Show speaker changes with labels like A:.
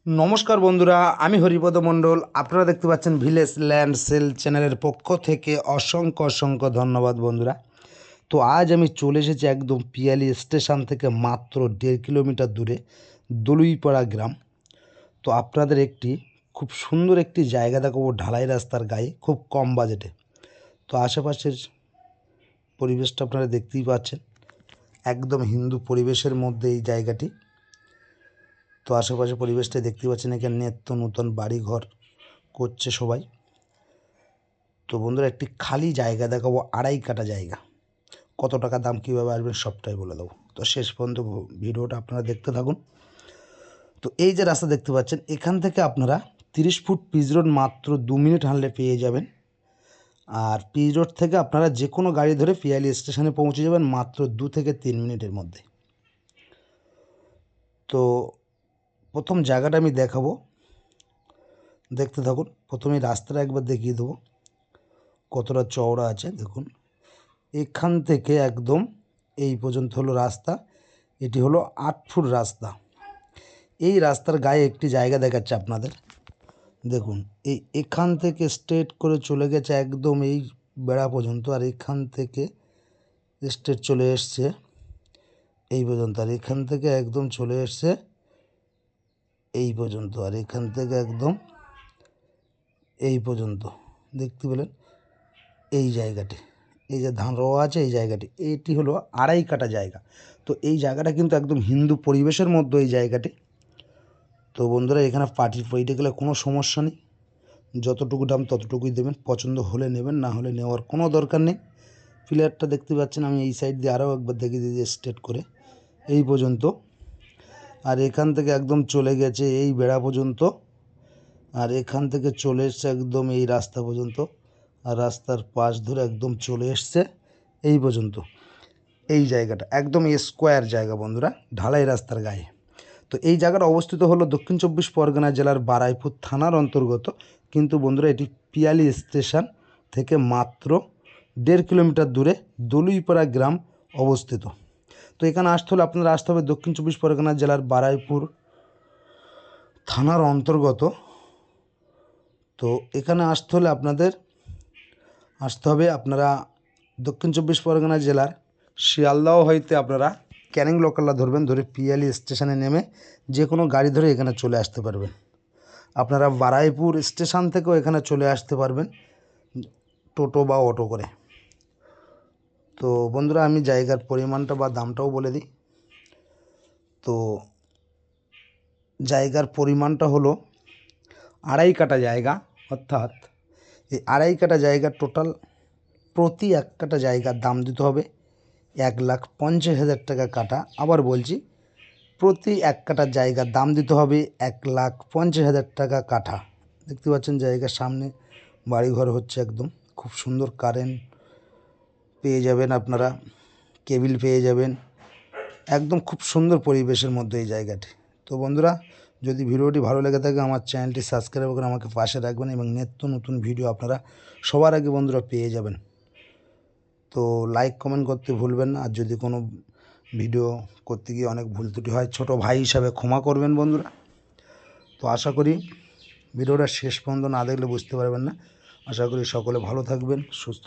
A: নমস্কার বন্ধুরা, আমি হরিপদ মণ্ডল। আপনারা দেখতে পাচ্ছেন ভিলেজ ল্যান্ড সেল চ্যানেলের পক্ষ থেকে অসংখ্য অসংখ্য ধন্যবাদ বন্ধুরা। তো আজ আমি চলে এসেছি একদম পিয়ালি স্টেশন থেকে মাত্র 1.5 কিলোমিটার দূরে দলুইপাড়া গ্রাম। তো আপনাদের খুব সুন্দর একটি জায়গা দেখাবো ঢালাই রাস্তার গায়ে, খুব কম বাজেটে। তো আশেপাশের পরিবেশটা আপনারা দেখতেই পাচ্ছেন, একদম হিন্দু পরিবেশের মধ্যে এই জায়গাটি। তো আশেপাশে পরিবেশটা দেখতে পাচ্ছেন, এখানে নিত্য নতুন বাড়ি ঘর করছে সবাই। তো বন্ধুরা, একটি খালি জায়গা দেখাবো, 2.5 কাঠা জায়গা। কত টাকা দাম, কীভাবে আসবেন সবটাই বলে দেবো। তো শেষ পর্যন্ত ভিডিওটা আপনারা দেখতে থাকুন। তো এই যে রাস্তা দেখতে পাচ্ছেন, এখান থেকে আপনারা 30 ফুট পিচ রোড মাত্র 2 মিনিট হাঁটলে পেয়ে যাবেন। আর পিচ রোড থেকে আপনারা যে কোনো গাড়ি ধরে পিয়ালি স্টেশনে পৌঁছে যাবেন মাত্র 2 থেকে 3 মিনিটের মধ্যে। তো প্রথম জায়গাটা আমি দেখাবো, দেখতে থাকুন। প্রথমেই রাস্তাটা একবার দেখিয়ে দেবো কতটা চওড়া আছে। দেখুন, এখান থেকে একদম এই পর্যন্ত হলো রাস্তা। এটি হলো 8 ফুট রাস্তা। এই রাস্তার গায়ে একটি জায়গা দেখাচ্ছে আপনাদের। দেখুন, এখান থেকে স্ট্রেট করে চলে গেছে একদম এই বেড়া পর্যন্ত, আর এখান থেকে স্ট্রেট চলে এসছে এই পর্যন্ত, আর এখান থেকে একদম চলে এসছে এই পর্যন্ত, আর এখান থেকে একদম এই পর্যন্ত। দেখতে পেলেন এই জায়গাটি, এই যে ধান রোয়া আছে এই জায়গাটি, এটি হলো 2.5 কাঠা জায়গা। তো এই জায়গাটা কিন্তু একদম হিন্দু পরিবেশের মধ্যে এই জায়গাটি। তো বন্ধুরা, এখানে পার্টি পইতে গেলে কোনো সমস্যা নেই, যতটুকু দাম ততটুকুই দেবেন। পছন্দ হলে নেবেন, না হলে নেওয়ার কোনো দরকার নেই। প্লেয়ারটা দেখতে পাচ্ছেন, আমি এই সাইড দিয়ে আরও একবার দেখিয়ে দিয়েছি স্ট্রেট করে এই পর্যন্ত, আর এখান থেকে একদম চলে গেছে এই বেড়া পর্যন্ত, আর এখান থেকে চলে এসছে একদম এই রাস্তা পর্যন্ত, আর রাস্তার পাশ ধরে একদম চলে এসছে এই পর্যন্ত। এই জায়গাটা একদম স্কোয়ার জায়গা বন্ধুরা, ঢালাই রাস্তার গায়ে। তো এই জায়গাটা অবস্থিত হলো দক্ষিণ 24 পরগনা জেলার বারাইপুর থানার অন্তর্গত। কিন্তু বন্ধুরা, এটি পিয়ালি স্টেশন থেকে মাত্র 1.5 কিলোমিটার দূরে দলুইপাড়া গ্রাম অবস্থিত। তো এখানে আসতে হলে আপনারা আসতে হবে দক্ষিণ 24 পরগনা জেলার বারাইপুর থানার অন্তর্গত। তো এখানে আসতে হলে আপনারা দক্ষিণ 24 পরগনা জেলার শিয়ালদহ হইতে আপনারা ক্যানিং লোকালটা ধরবেন, ধরে পিয়ালি স্টেশনে নেমে যে কোনো গাড়ি ধরে এখানে চলে আসতে পারবেন। আপনারা বারাইপুর স্টেশন থেকেও এখানে চলে আসতে পারবেন টোটো বা অটো করে। তো বন্ধুরা, আমি জায়গার পরিমাণটা বা দামটাও বলে দিই। তো জায়গার পরিমাণটা হলো 2.5 কাঠা জায়গা, অর্থাৎ এই 2.5 কাঠা জায়গা টোটাল প্রতি 1 কাঠা জায়গার দাম দিতে হবে 1,50,000 টাকা কাঠা। আবার বলছি, প্রতি 1 কাঠা জায়গার দাম দিতে হবে 1,50,000 টাকা কাঠা। দেখতে পাচ্ছেন জায়গার সামনে বাড়িঘর হচ্ছে, একদম খুব সুন্দর কারেন্ট পেয়ে যাবেন আপনারা, কেবিল পেয়ে যাবেন, একদম খুব সুন্দর পরিবেশের মধ্যে এই জায়গাটি। তো বন্ধুরা, যদি ভিডিওটি ভালো লেগে থাকে আমার চ্যানেলটি সাবস্ক্রাইব করে আমাকে পাশে রাখবেন, এবং নিত্য নতুন ভিডিও আপনারা সবার আগে বন্ধুরা পেয়ে যাবেন। তো লাইক কমেন্ট করতে ভুলবেন না, আর যদি কোনো ভিডিও করতে গিয়ে অনেক ভুল ত্রুটি হয় ছোট ভাই হিসাবে ক্ষমা করবেন বন্ধুরা। তো আশা করি ভিডিওটা শেষ পর্যন্ত না দেখলে বুঝতে পারবেন না। আশা করি সকলে ভালো থাকবেন, সুস্থ